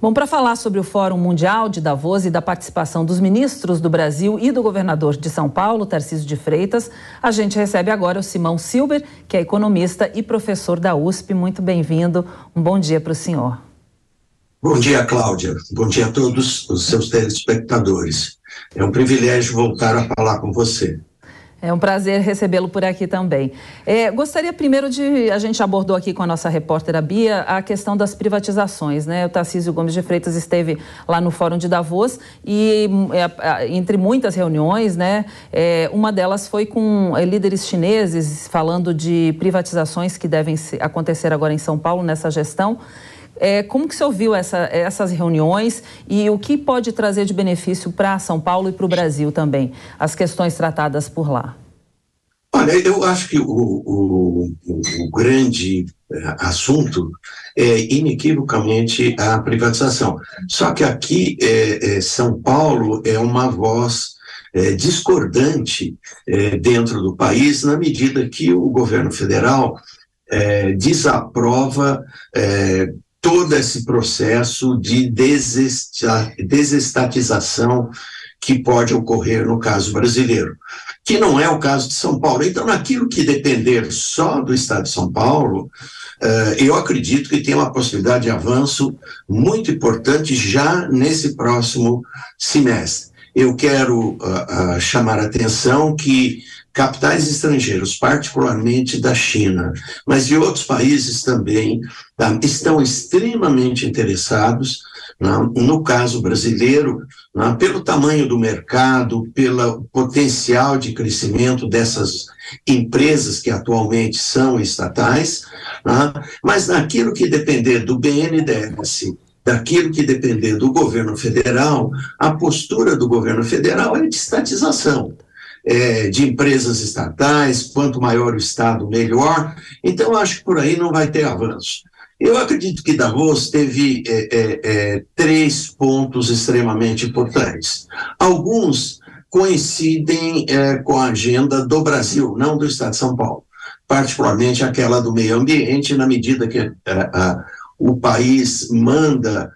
Bom, para falar sobre o Fórum Mundial de Davos e da participação dos ministros do Brasil e do governador de São Paulo, Tarcísio de Freitas, a gente recebe agora o Simão Silber, que é economista e professor da USP. Muito bem-vindo. Um bom dia para o senhor. Bom dia, Cláudia. Bom dia a todos os seus telespectadores. É um privilégio voltar a falar com você. É um prazer recebê-lo por aqui também. Gostaria primeiro a gente abordou aqui com a nossa repórter a Bia a questão das privatizações, né? O Tarcísio Gomes de Freitas esteve lá no Fórum de Davos e entre muitas reuniões, né? Uma delas foi com líderes chineses falando de privatizações que devem acontecer agora em São Paulo nessa gestão. Como que você ouviu essas reuniões e o que pode trazer de benefício para São Paulo e para o Brasil também, as questões tratadas por lá? Olha, eu acho que o grande assunto é inequivocamente a privatização. Só que aqui São Paulo é uma voz discordante dentro do país, na medida que o governo federal desaprova todo esse processo de desestatização que pode ocorrer no caso brasileiro, que não é o caso de São Paulo. Então, naquilo que depender só do Estado de São Paulo, eu acredito que tem uma possibilidade de avanço muito importante já nesse próximo semestre. Eu quero chamar a atenção que capitais estrangeiros, particularmente da China, mas de outros países também, estão extremamente interessados, no caso brasileiro, pelo tamanho do mercado, pelo potencial de crescimento dessas empresas que atualmente são estatais, mas naquilo que depender do BNDES, daquilo que depender do governo federal, a postura do governo federal é de estatização. De empresas estatais, quanto maior o Estado, melhor. Então, acho que por aí não vai ter avanço. Eu acredito que Davos teve 3 pontos extremamente importantes. Alguns coincidem com a agenda do Brasil, não do Estado de São Paulo, particularmente aquela do meio ambiente, na medida que o país manda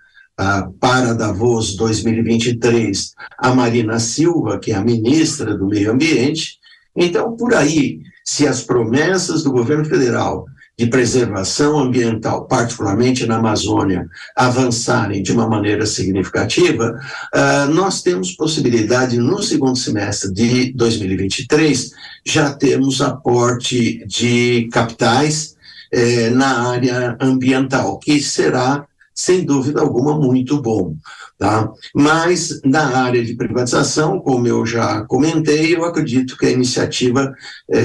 para Davos 2023, a Marina Silva, que é a ministra do Meio Ambiente. Então, por aí, se as promessas do governo federal de preservação ambiental, particularmente na Amazônia, avançarem de uma maneira significativa, nós temos possibilidade, no segundo semestre de 2023, já temos aporte de capitais na área ambiental, que será, sem dúvida alguma, muito bom, tá? Mas na área de privatização, como eu já comentei, eu acredito que a iniciativa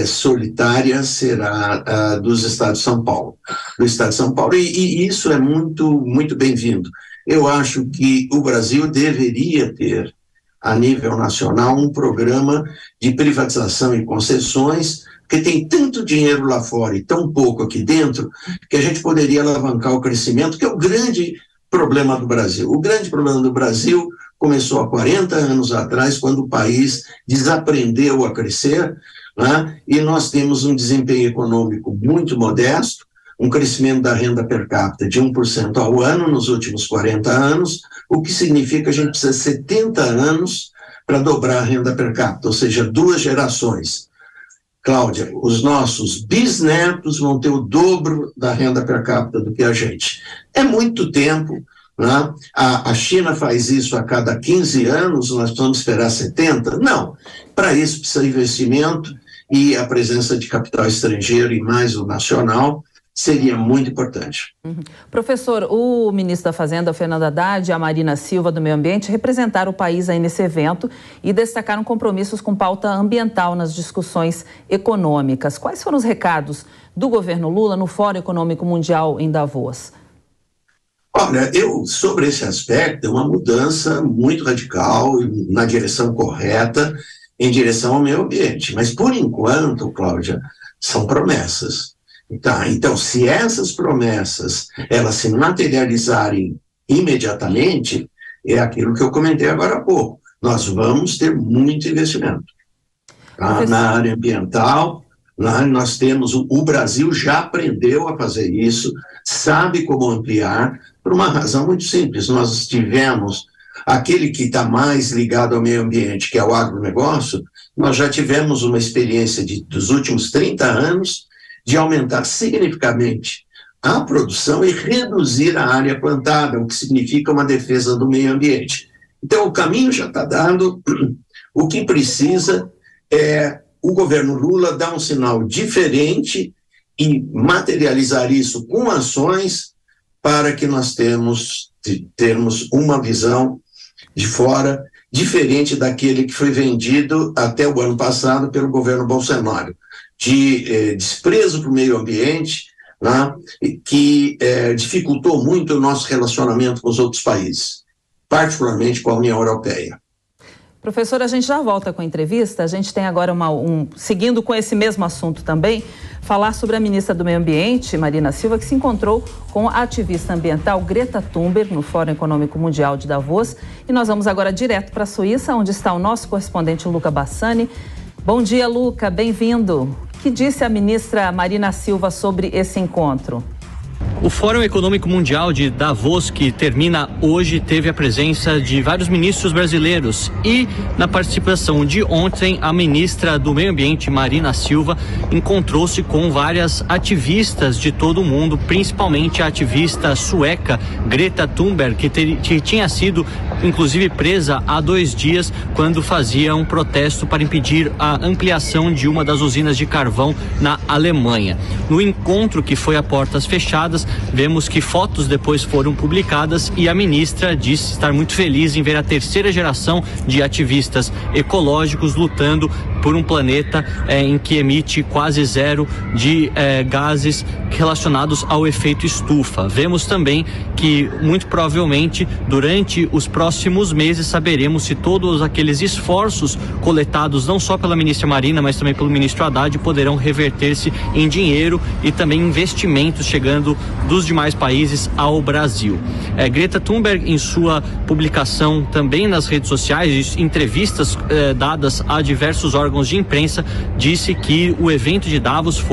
solitária será dos Estados de São Paulo, do Estado de São Paulo, e isso é muito, muito bem-vindo. Eu acho que o Brasil deveria ter, a nível nacional, um programa de privatização e concessões, porque tem tanto dinheiro lá fora e tão pouco aqui dentro, que a gente poderia alavancar o crescimento, que é o grande problema do Brasil. O grande problema do Brasil começou há 40 anos atrás, quando o país desaprendeu a crescer, né? E nós temos um desempenho econômico muito modesto, um crescimento da renda per capita de 1% ao ano nos últimos 40 anos, o que significa que a gente precisa de 70 anos para dobrar a renda per capita, ou seja, 2 gerações. Cláudia, os nossos bisnetos vão ter o dobro da renda per capita do que a gente. É muito tempo, né? A China faz isso a cada 15 anos, nós precisamos esperar 70? Não. Para isso precisa investimento e a presença de capital estrangeiro e mais o nacional seria muito importante. Professor, o ministro da Fazenda, Fernando Haddad, e a Marina Silva, do Meio Ambiente, representaram o país aí nesse evento e destacaram compromissos com pauta ambiental nas discussões econômicas. Quais foram os recados do governo Lula no Fórum Econômico Mundial em Davos? Olha, sobre esse aspecto, é uma mudança muito radical, na direção correta, em direção ao meio ambiente. Mas, por enquanto, Cláudia, são promessas. Tá, então, se essas promessas elas se materializarem imediatamente, é aquilo que eu comentei agora há pouco. Nós vamos ter muito investimento. Tá? Na área ambiental, nós temos, o Brasil já aprendeu a fazer isso, sabe como ampliar. O por uma razão muito simples. Nós tivemos aquele que está mais ligado ao meio ambiente, que é o agronegócio, nós já tivemos uma experiência dos últimos 30 anos de aumentar significativamente a produção e reduzir a área plantada, o que significa uma defesa do meio ambiente. Então, o caminho já está dado, o que precisa é o governo Lula dar um sinal diferente e materializar isso com ações para que nós termos uma visão de fora diferente daquele que foi vendido até o ano passado pelo governo Bolsonaro, de desprezo para o meio ambiente, né, que dificultou muito o nosso relacionamento com os outros países, particularmente com a União Europeia. Professor, a gente já volta com a entrevista. A gente tem agora seguindo com esse mesmo assunto também, falar sobre a ministra do Meio Ambiente, Marina Silva, que se encontrou com a ativista ambiental Greta Thunberg no Fórum Econômico Mundial de Davos. E nós vamos agora direto para a Suíça, onde está o nosso correspondente Luca Bassani. Bom dia, Luca, bem-vindo. O que disse a ministra Marina Silva sobre esse encontro? O Fórum Econômico Mundial de Davos, que termina hoje, teve a presença de vários ministros brasileiros e, na participação de ontem, a ministra do Meio Ambiente, Marina Silva, encontrou-se com várias ativistas de todo o mundo, principalmente a ativista sueca Greta Thunberg, que tinha sido, inclusive, presa há 2 dias quando fazia um protesto para impedir a ampliação de uma das usinas de carvão na Alemanha. No encontro, que foi a portas fechadas, vemos que fotos depois foram publicadas e a ministra disse estar muito feliz em ver a 3ª geração de ativistas ecológicos lutando por um planeta em que emite quase zero de gases relacionados ao efeito estufa. Vemos também que, muito provavelmente, durante os próximos meses, saberemos se todos aqueles esforços coletados, não só pela ministra Marina, mas também pelo ministro Haddad, poderão reverter-se em dinheiro e também investimentos chegando dos demais países ao Brasil. Greta Thunberg, em sua publicação também nas redes sociais, entrevistas dadas a diversos órgãos de imprensa, disse que o evento de Davos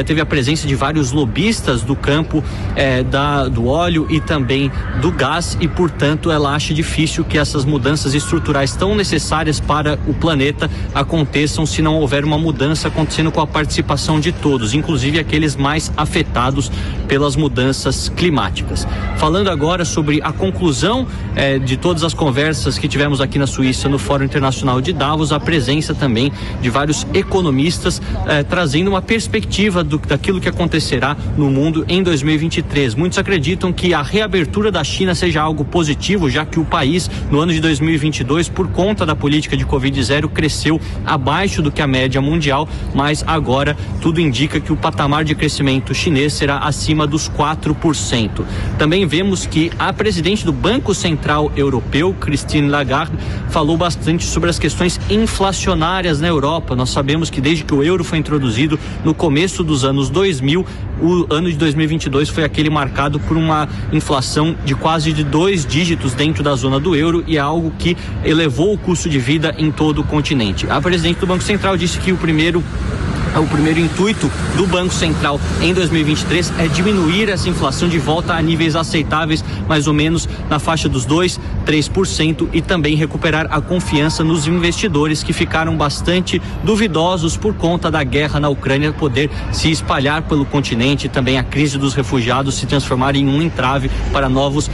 teve a presença de vários lobistas do campo do óleo e também do gás e, portanto, ela acha difícil que essas mudanças estruturais tão necessárias para o planeta aconteçam se não houver uma mudança acontecendo com a participação de todos, inclusive aqueles mais afetados pelas mudanças climáticas. Falando agora sobre a conclusão de todas as conversas que tivemos aqui na Suíça no Fórum Internacional de Davos, a presença também de vários economistas trazendo uma perspectiva daquilo que acontecerá no mundo em 2023. Muitos acreditam que a reabertura da China seja algo positivo, já que o país, no ano de 2022, por conta da política de Covid-0, cresceu abaixo do que a média mundial, mas agora tudo indica que o patamar de crescimento chinês será acima dos 4%. Também vemos que a presidente do Banco Central Europeu, Christine Lagarde, falou bastante sobre as questões inflacionárias na Europa. Nós sabemos que desde que o euro foi introduzido no começo dos anos 2000, o ano de 2022 foi aquele marcado por uma inflação de quase de 2 dígitos dentro da zona do euro e é algo que elevou o custo de vida em todo o continente. A presidente do Banco Central disse que o primeiro intuito do Banco Central em 2023 é diminuir essa inflação de volta a níveis aceitáveis, mais ou menos na faixa dos 2-3%, e também recuperar a confiança nos investidores que ficaram bastante duvidosos por conta da guerra na Ucrânia poder se espalhar pelo continente e também a crise dos refugiados se transformar em um entrave para novos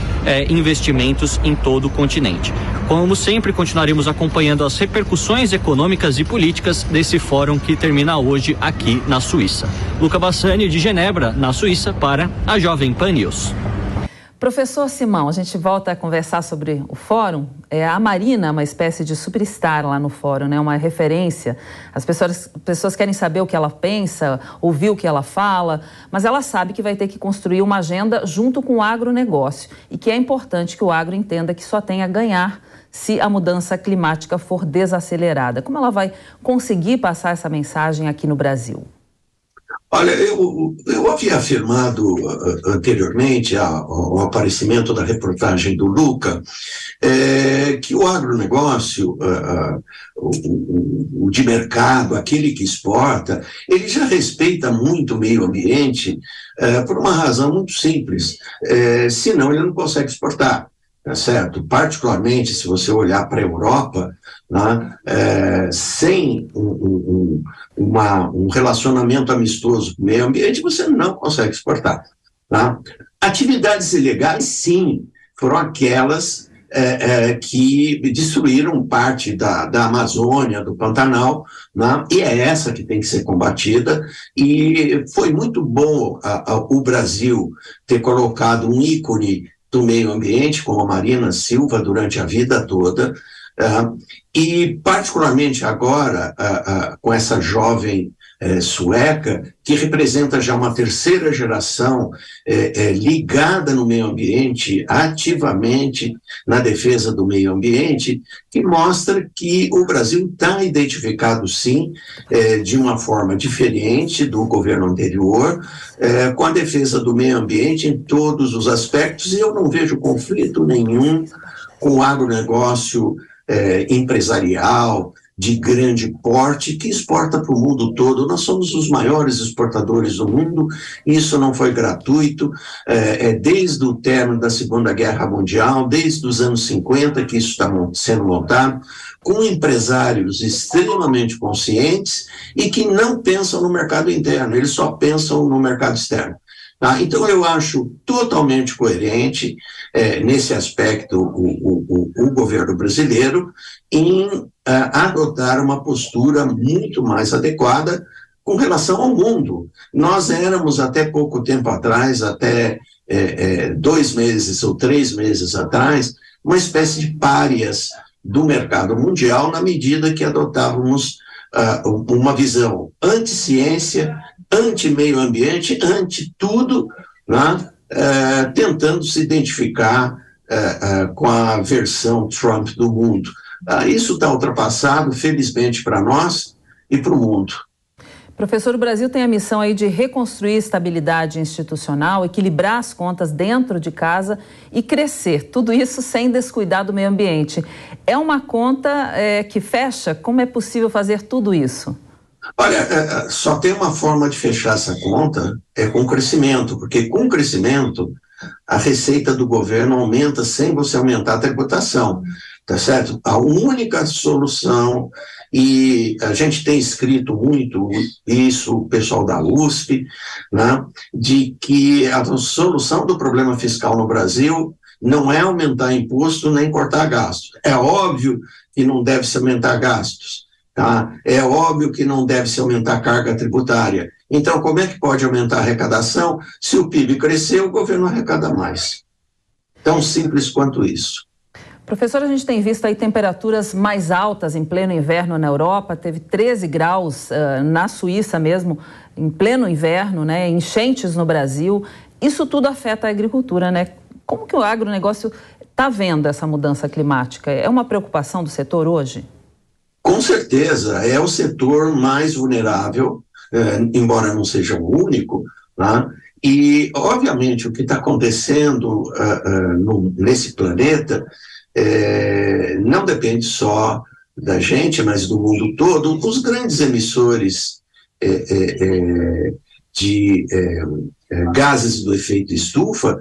investimentos em todo o continente. Como sempre, continuaremos acompanhando as repercussões econômicas e políticas desse fórum que termina hoje aqui na Suíça. Luca Bassani, de Genebra, na Suíça, para a Jovem Pan News. Professor Simão, a gente volta a conversar sobre o fórum. A Marina é uma espécie de superstar lá no fórum, né? Uma referência. As pessoas querem saber o que ela pensa, ouvir o que ela fala, mas ela sabe que vai ter que construir uma agenda junto com o agronegócio e que é importante que o agro entenda que só tem a ganhar se a mudança climática for desacelerada. Como ela vai conseguir passar essa mensagem aqui no Brasil? Olha, eu havia afirmado anteriormente ao aparecimento da reportagem do Luca, que o agronegócio, o de mercado, aquele que exporta, ele já respeita muito o meio ambiente por uma razão muito simples, senão ele não consegue exportar. Tá certo? Particularmente se você olhar para a Europa, né, sem um relacionamento amistoso com o meio ambiente, você não consegue exportar. Tá? Atividades ilegais, sim, foram aquelas que destruíram parte da Amazônia, do Pantanal, né, e é essa que tem que ser combatida, e foi muito bom o Brasil ter colocado um ícone do meio ambiente, como a Marina Silva, durante a vida toda, e particularmente agora, com essa jovem sueca, que representa já uma terceira geração ligada no meio ambiente, ativamente na defesa do meio ambiente, que mostra que o Brasil está identificado, sim, de uma forma diferente do governo anterior, com a defesa do meio ambiente em todos os aspectos, e eu não vejo conflito nenhum com o agronegócio empresarial, de grande porte, que exporta para o mundo todo. Nós somos os maiores exportadores do mundo, isso não foi gratuito, desde o término da Segunda Guerra Mundial, desde os anos 50 que isso está sendo montado, com empresários extremamente conscientes e que não pensam no mercado interno, eles só pensam no mercado externo. Tá? Então, eu acho totalmente coerente, nesse aspecto, o governo brasileiro em adotar uma postura muito mais adequada com relação ao mundo. Nós éramos, até pouco tempo atrás, até 2 meses ou 3 meses atrás, uma espécie de párias do mercado mundial, na medida que adotávamos uma visão anti-ciência, anti-meio ambiente, anti-tudo, né? Tentando se identificar com a versão Trump do mundo. Isso está ultrapassado, felizmente, para nós e para o mundo. Professor, o Brasil tem a missão aí de reconstruir estabilidade institucional, equilibrar as contas dentro de casa e crescer. Tudo isso sem descuidar do meio ambiente. É uma conta que fecha? Como é possível fazer tudo isso? Olha, só tem uma forma de fechar essa conta, com crescimento, porque com crescimento a receita do governo aumenta sem você aumentar a tributação, tá certo? A única solução, e a gente tem escrito muito isso, o pessoal da USP, né, de que a solução do problema fiscal no Brasil não é aumentar imposto nem cortar gastos. É óbvio que não deve se aumentar gastos. Tá? É óbvio que não deve se aumentar a carga tributária. Então, como é que pode aumentar a arrecadação? Se o PIB crescer, o governo arrecada mais. Tão simples quanto isso. Professor, a gente tem visto aí temperaturas mais altas em pleno inverno na Europa, teve 13 graus na Suíça mesmo, em pleno inverno, né? Enchentes no Brasil. Isso tudo afeta a agricultura, né? Como que o agronegócio está vendo essa mudança climática? É uma preocupação do setor hoje? Com certeza, é o setor mais vulnerável, embora não seja o único, né? E, obviamente, o que está acontecendo nesse planeta não depende só da gente, mas do mundo todo. Os grandes emissores de gases do efeito estufa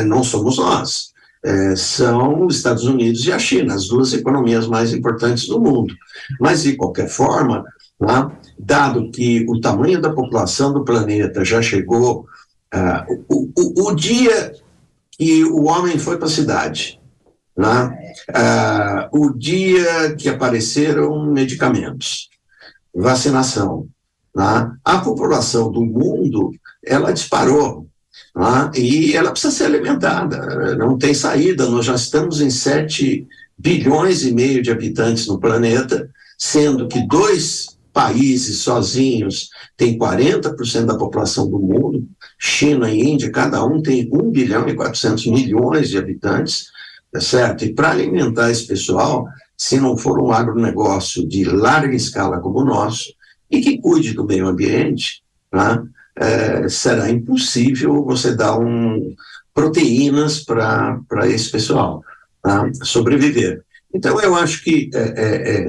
não somos nós. São os Estados Unidos e a China, as duas economias mais importantes do mundo. Mas, de qualquer forma, né, dado que o tamanho da população do planeta já chegou, o dia que o homem foi para a cidade, né, o dia que apareceram medicamentos, vacinação, né, a população do mundo, ela disparou. E ela precisa ser alimentada, não tem saída. Nós já estamos em 7,5 bilhões de habitantes no planeta, sendo que 2 países sozinhos têm 40% da população do mundo, China e Índia, cada um tem 1,4 bilhão de habitantes, tá certo? E para alimentar esse pessoal, se não for um agronegócio de larga escala como o nosso, e que cuide do meio ambiente, né? será impossível você dar proteínas para esse pessoal, tá, sobreviver. Então, eu acho que,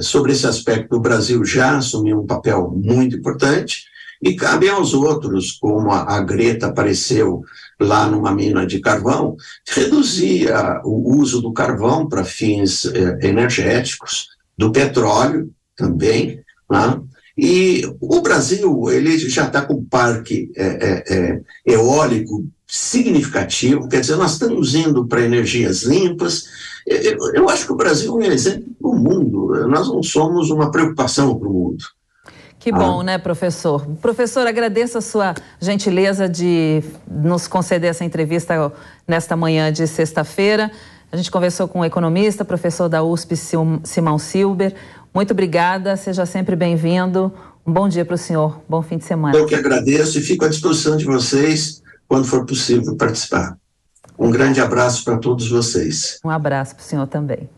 sobre esse aspecto, o Brasil já assumiu um papel muito importante e cabe aos outros, como a Greta apareceu lá numa mina de carvão, reduzir o uso do carvão para fins energéticos, do petróleo também, né? E o Brasil, ele já está com um parque eólico significativo, quer dizer, nós estamos indo para energias limpas. Eu acho que o Brasil é um exemplo do mundo, nós não somos uma preocupação para o mundo. Que bom, né, professor? Professor, agradeço a sua gentileza de nos conceder essa entrevista nesta manhã de sexta-feira. A gente conversou com o economista, professor da USP, Simão Silber. Muito obrigada, seja sempre bem-vindo. Um bom dia para o senhor, bom fim de semana. Eu que agradeço e fico à disposição de vocês quando for possível participar. Um grande abraço para todos vocês. Um abraço para o senhor também.